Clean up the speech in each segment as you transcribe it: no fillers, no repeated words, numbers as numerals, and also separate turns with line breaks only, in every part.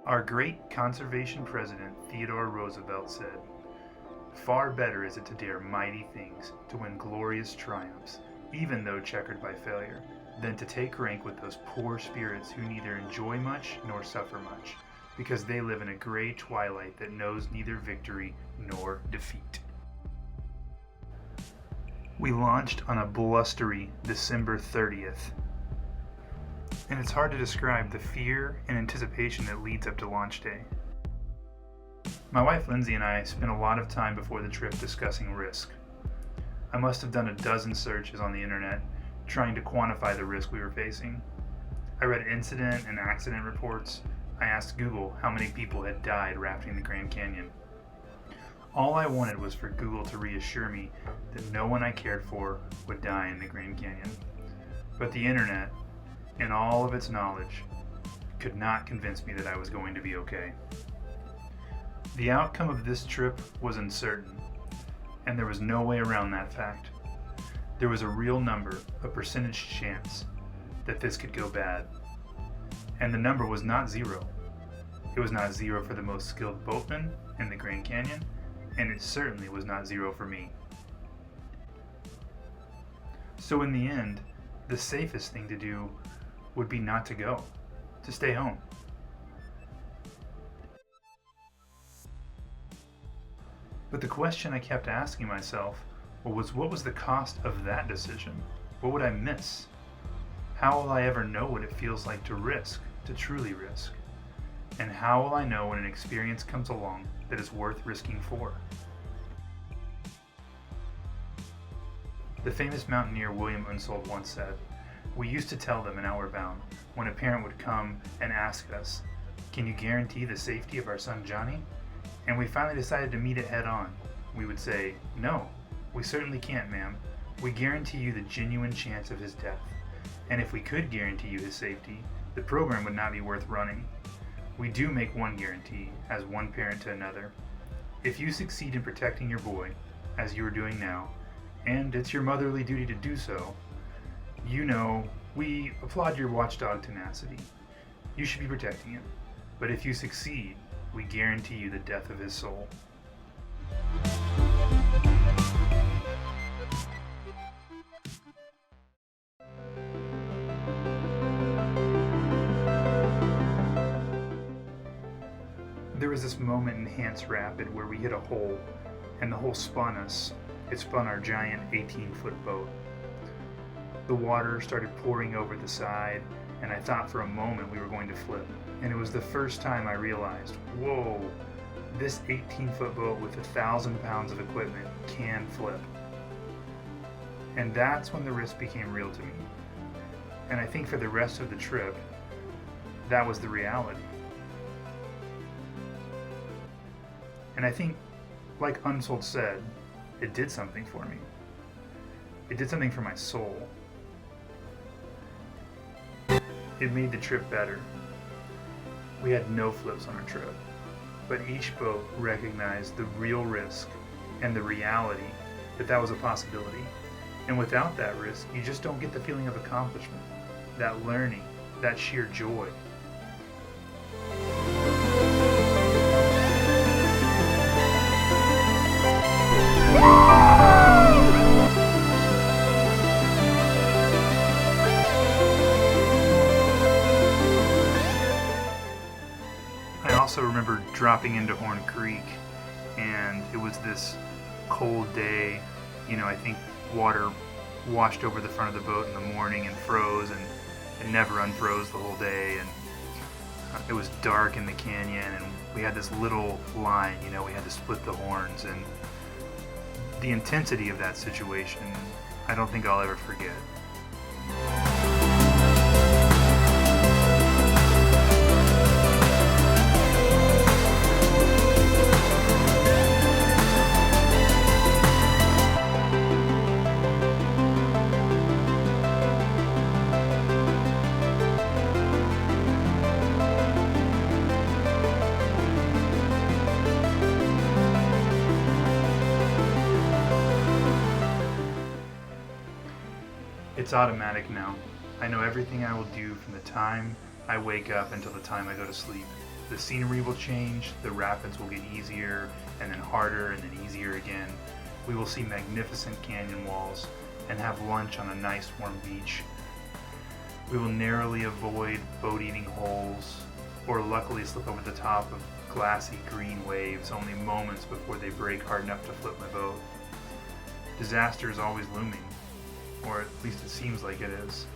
Our great conservation president Theodore Roosevelt said, "Far better is it to dare mighty things, to win glorious triumphs, even though checkered by failure, than to take rank with those poor spirits who neither enjoy much nor suffer much, because they live in a gray twilight that knows neither victory nor defeat." We launched on a blustery December 30th, and it's hard to describe the fear and anticipation that leads up to launch day. My wife Lindsay and I spent a lot of time before the trip discussing risk. I must have done a dozen searches on the internet trying to quantify the risk we were facing. I read incident and accident reports. I asked Google how many people had died rafting the Grand Canyon. All I wanted was for Google to reassure me that no one I cared for would die in the Grand Canyon. But the internet, in all of its knowledge, could not convince me that I was going to be okay. The outcome of this trip was uncertain, and there was no way around that fact. There was a real number, a percentage chance, that this could go bad. And the number was not zero. It was not zero for the most skilled boatman in the Grand Canyon, and it certainly was not zero for me. So in the end, the safest thing to do would be not to go, to stay home. But the question I kept asking myself was, what was the cost of that decision? What would I miss? How will I ever know what it feels like to risk, to truly risk? And how will I know when an experience comes along that is worth risking for? The famous mountaineer William Unsold once said, "We used to tell them in Outward Bound, when a parent would come and ask us, 'Can you guarantee the safety of our son Johnny?' And we finally decided to meet it head on. We would say, 'No, we certainly can't, ma'am. We guarantee you the genuine chance of his death. And if we could guarantee you his safety, the program would not be worth running. We do make one guarantee, as one parent to another. If you succeed in protecting your boy, as you are doing now, and it's your motherly duty to do so, you know, we applaud your watchdog tenacity. You should be protecting him. But if you succeed, we guarantee you the death of his soul.'" There was this moment in Hance Rapid where we hit a hole, and the hole spun us. It spun our giant 18-foot boat. The water started pouring over the side, and I thought for a moment we were going to flip. And it was the first time I realized, whoa, this 18-foot boat with 1,000 pounds of equipment can flip. And that's when the risk became real to me. And I think for the rest of the trip, that was the reality. And I think, like Unsold said, it did something for me. It did something for my soul. It made the trip better. We had no flips on our trip, but each boat recognized the real risk and the reality that that was a possibility. And without that risk, you just don't get the feeling of accomplishment, that learning, that sheer joy. I also remember dropping into Horn Creek, and it was this cold day. I think water washed over the front of the boat in the morning and froze, and it never unfroze the whole day. And it was dark in the canyon, and we had this little line, we had to split the horns, and the intensity of that situation, I don't think I'll ever forget. It's automatic now. I know everything I will do from the time I wake up until the time I go to sleep. The scenery will change, the rapids will get easier, and then harder, and then easier again. We will see magnificent canyon walls, and have lunch on a nice warm beach. We will narrowly avoid boat-eating holes, or luckily slip over the top of glassy green waves only moments before they break hard enough to flip my boat. Disaster is always looming, or at least it seems like it is.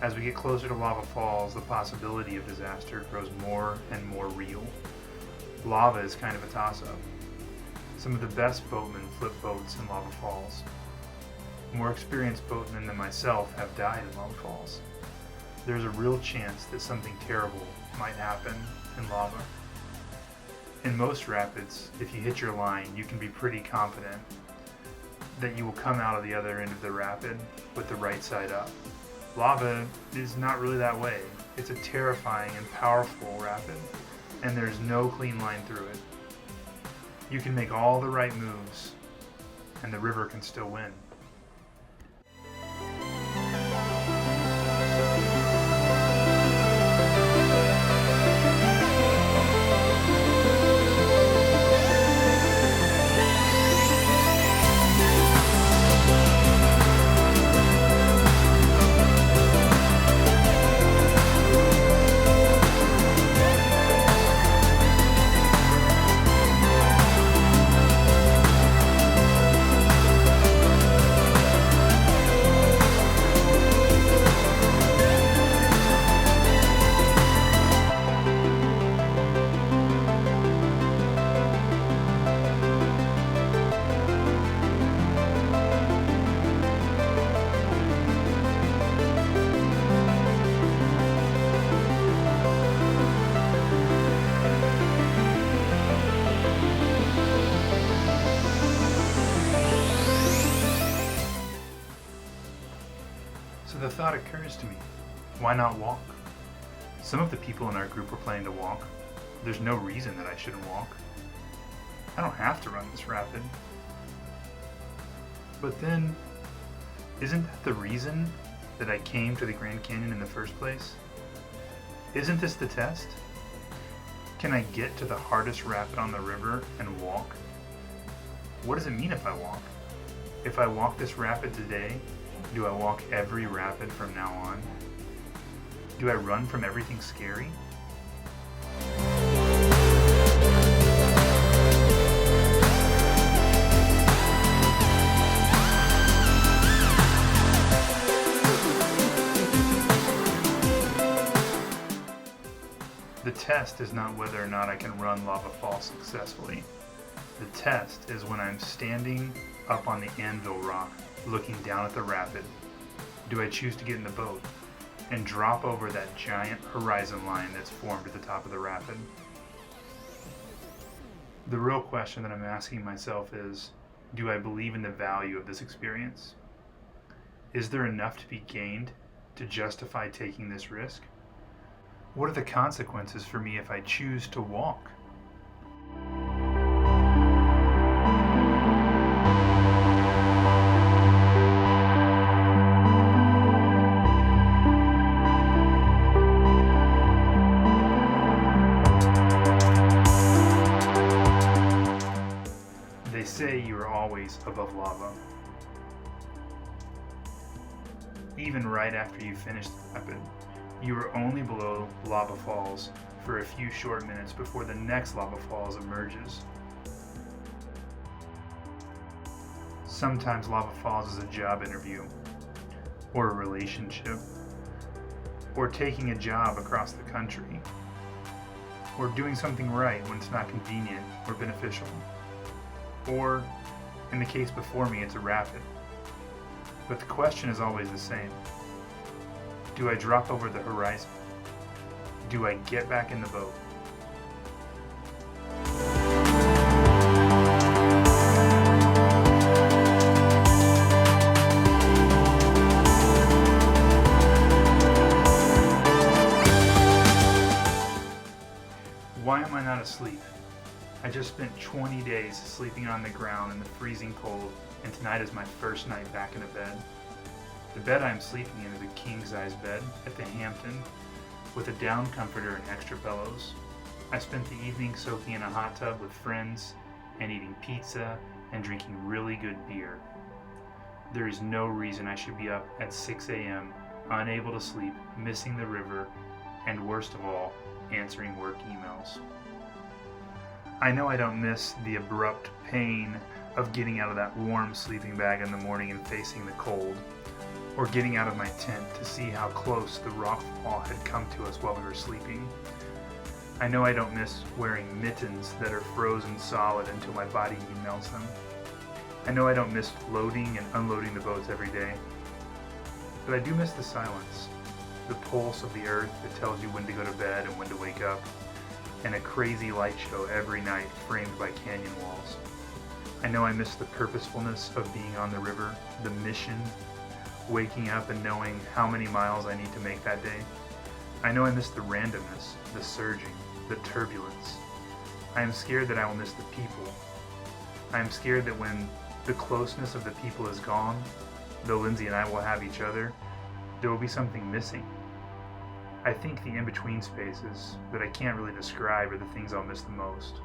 As we get closer to lava falls, the possibility of disaster grows more and more real. Lava is kind of a toss-up. Some of the best boatmen flip boats in lava falls. More experienced boatmen than myself have died in lava falls. There's a real chance that something terrible might happen in lava. In most rapids, if you hit your line, you can be pretty confident that you will come out of the other end of the rapid with the right side up. Lava is not really that way. It's a terrifying and powerful rapid, and there's no clean line through it. You can make all the right moves, and the river can still win. So the thought occurs to me, why not walk? Some of the people in our group were planning to walk. There's no reason that I shouldn't walk. I don't have to run this rapid. But then, isn't that the reason that I came to the Grand Canyon in the first place? Isn't this the test? Can I get to the hardest rapid on the river and walk? What does it mean if I walk? If I walk this rapid today, do I walk every rapid from now on? Do I run from everything scary? The test is not whether or not I can run lava falls successfully. The test is when I'm standing up on the anvil rock, looking down at the rapid. Do I choose to get in the boat and drop over that giant horizon line that's formed at the top of the rapid? The real question that I'm asking myself is, do I believe in the value of this experience? Is there enough to be gained to justify taking this risk? What are the consequences for me if I choose to walk? They say you are always above lava. Even right after you finish the rapid, you are only below lava falls for a few short minutes before the next lava falls emerges. Sometimes lava falls is a job interview, or a relationship, or taking a job across the country, or doing something right when it's not convenient or beneficial. Or, in the case before me, it's a rapid. But the question is always the same. Do I drop over the horizon? Do I get back in the boat? Why am I not asleep? I just spent 20 days sleeping on the ground in the freezing cold, and tonight is my first night back in a bed. The bed I'm sleeping in is a king-size bed at the Hampton with a down comforter and extra pillows. I spent the evening soaking in a hot tub with friends and eating pizza and drinking really good beer. There is no reason I should be up at 6 a.m., unable to sleep, missing the river, and worst of all, answering work emails. I know I don't miss the abrupt pain of getting out of that warm sleeping bag in the morning and facing the cold, or getting out of my tent to see how close the rockfall had come to us while we were sleeping. I know I don't miss wearing mittens that are frozen solid until my body melts them. I know I don't miss loading and unloading the boats every day. But I do miss the silence, the pulse of the earth that tells you when to go to bed and when to wake up, and a crazy light show every night framed by canyon walls. I know I miss the purposefulness of being on the river, the mission, waking up and knowing how many miles I need to make that day. I know I miss the randomness, the surging, the turbulence. I am scared that I will miss the people. I am scared that when the closeness of the people is gone, though Lindsay and I will have each other, there will be something missing. I think the in-between spaces that I can't really describe are the things I'll miss the most.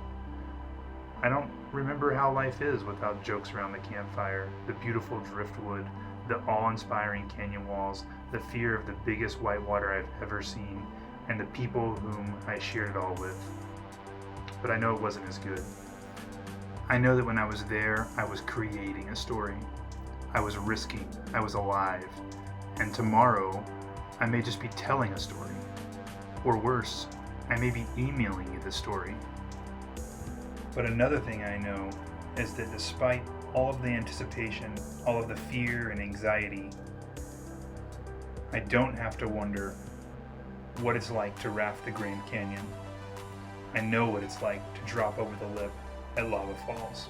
I don't remember how life is without jokes around the campfire, the beautiful driftwood, the awe-inspiring canyon walls, the fear of the biggest whitewater I've ever seen, and the people whom I shared it all with. But I know it wasn't as good. I know that when I was there, I was creating a story. I was risking, I was alive. And tomorrow, I may just be telling a story. Or worse, I may be emailing you the story. But another thing I know is that despite all of the anticipation, all of the fear and anxiety, I don't have to wonder what it's like to raft the Grand Canyon. I know what it's like to drop over the lip at Lava Falls.